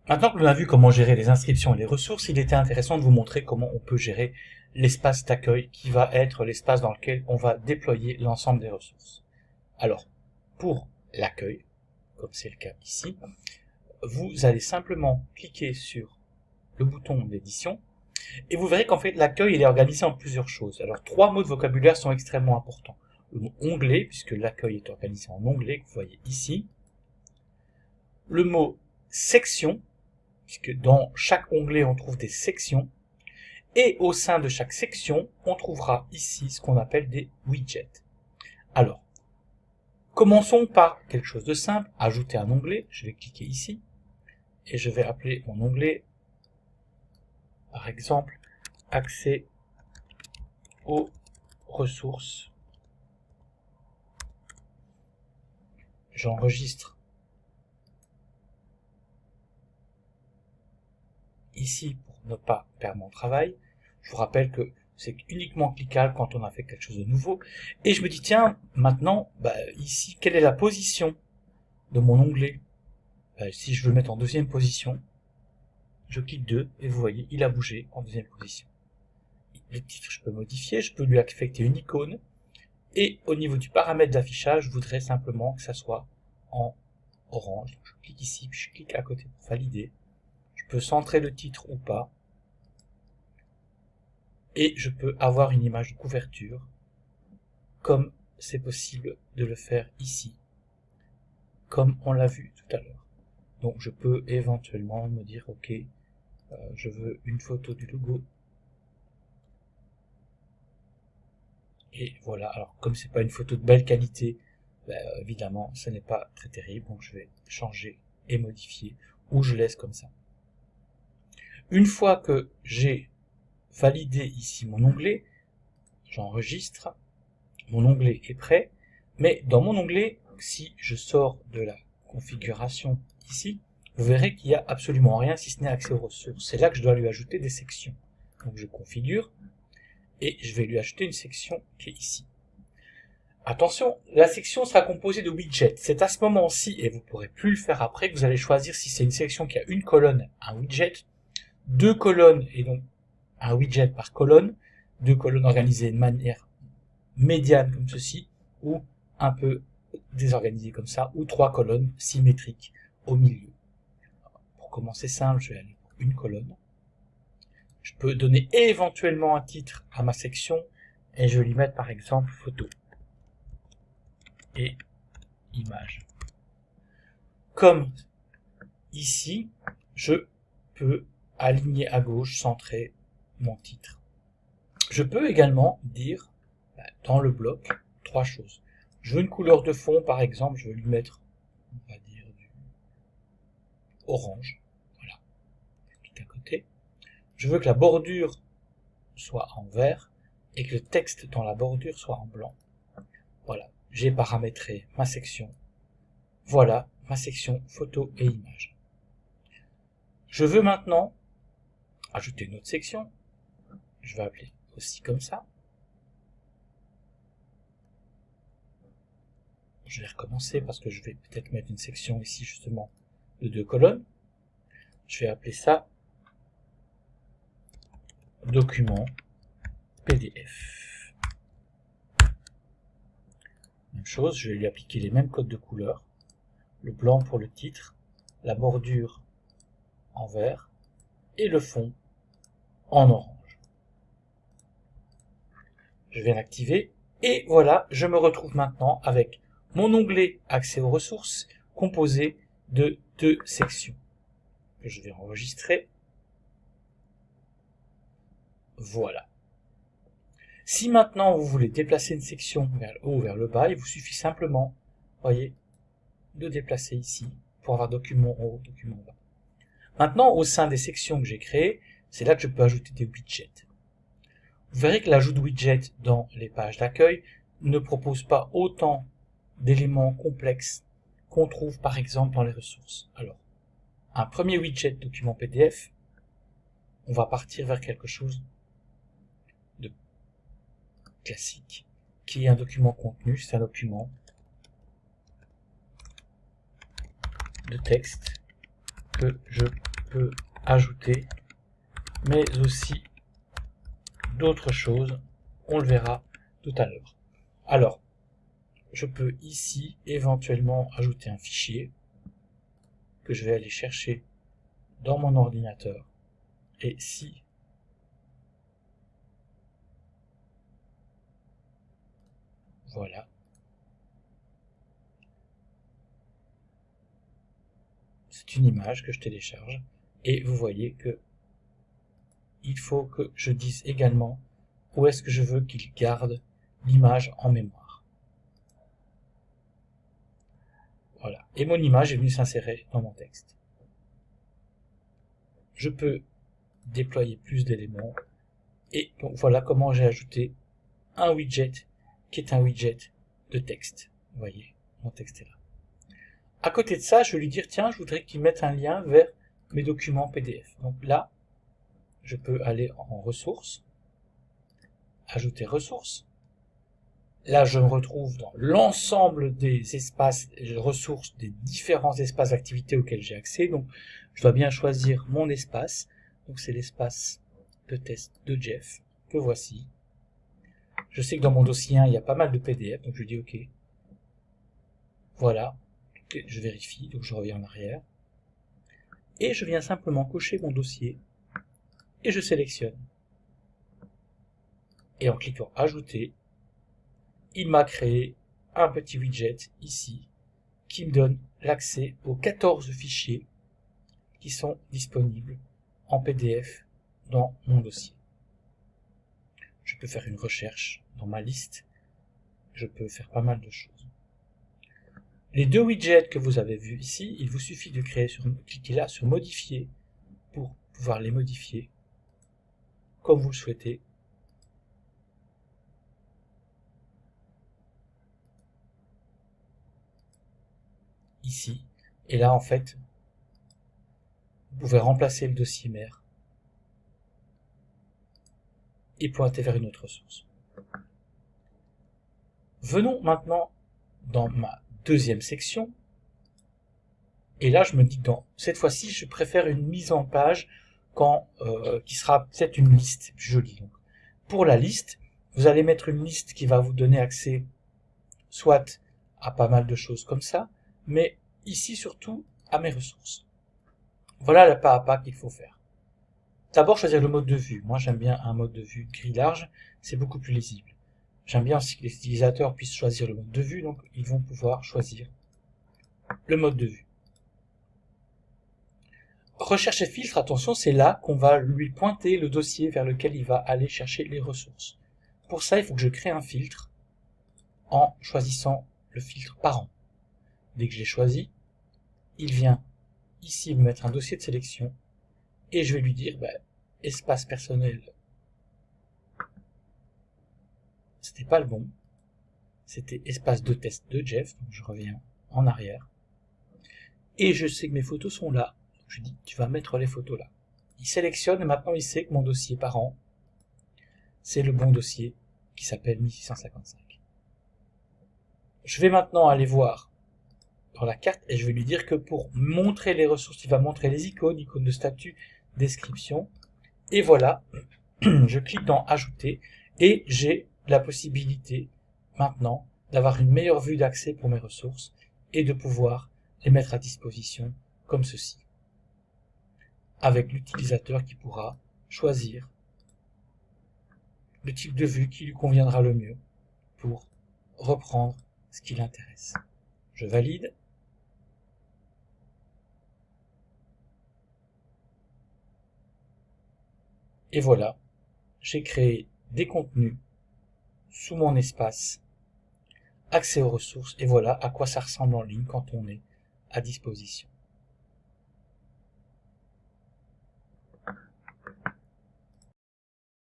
Maintenant que l'on a vu comment gérer les inscriptions et les ressources, il était intéressant de vous montrer comment on peut gérer l'espace d'accueil qui va être l'espace dans lequel on va déployer l'ensemble des ressources. Alors, pour l'accueil, comme c'est le cas ici, vous allez simplement cliquer sur le bouton d'édition et vous verrez qu'en fait l'accueil est organisé en plusieurs choses. Alors 3 mots de vocabulaire sont extrêmement importants. Le mot onglet, puisque l'accueil est organisé en onglet, que vous voyez ici. Le mot section, puisque dans chaque onglet on trouve des sections. Et au sein de chaque section, on trouvera ici ce qu'on appelle des widgets. Alors, commençons par quelque chose de simple, ajouter un onglet. Je vais cliquer ici et je vais appeler mon onglet, par exemple, accès aux ressources. J'enregistre ici pour ne pas perdre mon travail. Je vous rappelle que c'est uniquement cliquable quand on a fait quelque chose de nouveau. Et je me dis, tiens, maintenant, ici, quelle est la position de mon onglet? Si je veux le mettre en deuxième position, je clique 2 et vous voyez, il a bougé en deuxième position. Le titre, je peux modifier, je peux lui affecter une icône. Et au niveau du paramètre d'affichage, je voudrais simplement que ça soit en orange. Donc, je clique ici, puis je clique à côté pour valider. Je peux centrer le titre ou pas. Et je peux avoir une image de couverture, comme c'est possible de le faire ici, comme on l'a vu tout à l'heure. Donc je peux éventuellement me dire, ok, je veux une photo du logo. Et voilà, alors comme c'est pas une photo de belle qualité, évidemment, ce n'est pas très terrible, donc je vais changer et modifier, ou je laisse comme ça. Une fois que j'ai validé ici mon onglet, j'enregistre, mon onglet est prêt, mais dans mon onglet, si je sors de la configuration ici, vous verrez qu'il n'y a absolument rien si ce n'est accès aux ressources. C'est là que je dois lui ajouter des sections. Donc je configure, et je vais lui ajouter une section qui est ici. Attention, la section sera composée de widgets. C'est à ce moment-ci, et vous ne pourrez plus le faire après, que vous allez choisir si c'est une section qui a une colonne, un widget, 2 colonnes, et donc un widget par colonne, 2 colonnes organisées de manière médiane comme ceci, ou un peu désorganisées comme ça, ou 3 colonnes symétriques au milieu. Pour commencer simple, je vais aller pour une colonne. Je peux donner éventuellement un titre à ma section, et je vais lui mettre par exemple photo et image. Comme ici, je peux aligner à gauche, centrer mon titre. Je peux également dire dans le bloc 3 choses. Je veux une couleur de fond, par exemple, je vais lui mettre, on va dire, du orange. Voilà. Je clique à côté. Je veux que la bordure soit en vert et que le texte dans la bordure soit en blanc. Voilà. J'ai paramétré ma section. Voilà ma section photo et image. Je veux maintenant ajouter une autre section. Je vais appeler aussi comme ça. Je vais recommencer parce que je vais peut-être mettre une section ici justement de 2 colonnes. Je vais appeler ça document PDF. Même chose, je vais lui appliquer les mêmes codes de couleur. Le blanc pour le titre, la bordure en vert et le fond en orange. Je vais l'activer et voilà, je me retrouve maintenant avec mon onglet accès aux ressources composé de 2 sections que je vais enregistrer. Voilà. Si maintenant vous voulez déplacer une section vers le haut ou vers le bas, il vous suffit simplement, voyez, de déplacer ici pour avoir document en haut, document en bas. Maintenant, au sein des sections que j'ai créées, c'est là que je peux ajouter des widgets. Vous verrez que l'ajout de widgets dans les pages d'accueil ne propose pas autant d'éléments complexes qu'on trouve par exemple dans les ressources. Alors, un premier widget document PDF, on va partir vers quelque chose de classique, qui est un document contenu, c'est un document de texte que je peux ajouter, mais aussi d'autres choses. On le verra tout à l'heure. Alors, je peux ici éventuellement ajouter un fichier que je vais aller chercher dans mon ordinateur. Et si voilà, c'est une image que je télécharge et vous voyez que il faut que je dise également où est-ce que je veux qu'il garde l'image en mémoire. Voilà, et mon image est venue s'insérer dans mon texte. Je peux déployer plus d'éléments et donc voilà comment j'ai ajouté un widget qui est un widget de texte. Vous voyez, mon texte est là. À côté de ça, je vais lui dire, tiens, je voudrais qu'il mette un lien vers mes documents PDF. Donc là, je peux aller en ressources, ajouter ressources. Là, je me retrouve dans l'ensemble des espaces ressources des différents espaces d'activité auxquels j'ai accès. Donc, je dois bien choisir mon espace. Donc, c'est l'espace de test de Jeff que voici. Je sais que dans mon dossier 1, il y a pas mal de PDF, donc je dis OK. Voilà, je vérifie, donc je reviens en arrière. Et je viens simplement cocher mon dossier et je sélectionne. Et en cliquant Ajouter, il m'a créé un petit widget ici qui me donne l'accès aux 14 fichiers qui sont disponibles en PDF dans mon dossier. Je peux faire une recherche dans ma liste, je peux faire pas mal de choses. Les deux widgets que vous avez vus ici, il vous suffit de cliquer là sur Modifier pour pouvoir les modifier comme vous le souhaitez. Ici, et là en fait, vous pouvez remplacer le dossier mère et pointer vers une autre source. Venons maintenant dans ma deuxième section, et là je me dis que cette fois-ci je préfère une mise en page qui sera peut-être une liste plus jolie. Donc, pour la liste, vous allez mettre une liste qui va vous donner accès soit à pas mal de choses comme ça, mais ici surtout à mes ressources. Voilà le pas à pas qu'il faut faire. D'abord choisir le mode de vue. Moi j'aime bien un mode de vue gris large, c'est beaucoup plus lisible. J'aime bien aussi que les utilisateurs puissent choisir le mode de vue, donc ils vont pouvoir choisir le mode de vue. Recherche et filtre, attention, c'est là qu'on va lui pointer le dossier vers lequel il va aller chercher les ressources. Pour ça, il faut que je crée un filtre en choisissant le filtre parent. Dès que je l'ai choisi, il vient ici me mettre un dossier de sélection et je vais lui dire espace personnel. C'était pas le bon. C'était espace de test de Jeff, donc je reviens en arrière. Et je sais que mes photos sont là. Donc je dis, tu vas mettre les photos là. Il sélectionne et maintenant il sait que mon dossier parent, c'est le bon dossier qui s'appelle 1655. Je vais maintenant aller voir dans la carte et je vais lui dire que pour montrer les ressources, il va montrer les icônes de statut, description. Et voilà, je clique dans Ajouter et j'ai la possibilité maintenant d'avoir une meilleure vue d'accès pour mes ressources et de pouvoir les mettre à disposition comme ceci, avec l'utilisateur qui pourra choisir le type de vue qui lui conviendra le mieux pour reprendre ce qui l'intéresse. Je valide. Et voilà, j'ai créé des contenus sous mon espace, accès aux ressources, et voilà à quoi ça ressemble en ligne quand on est à disposition.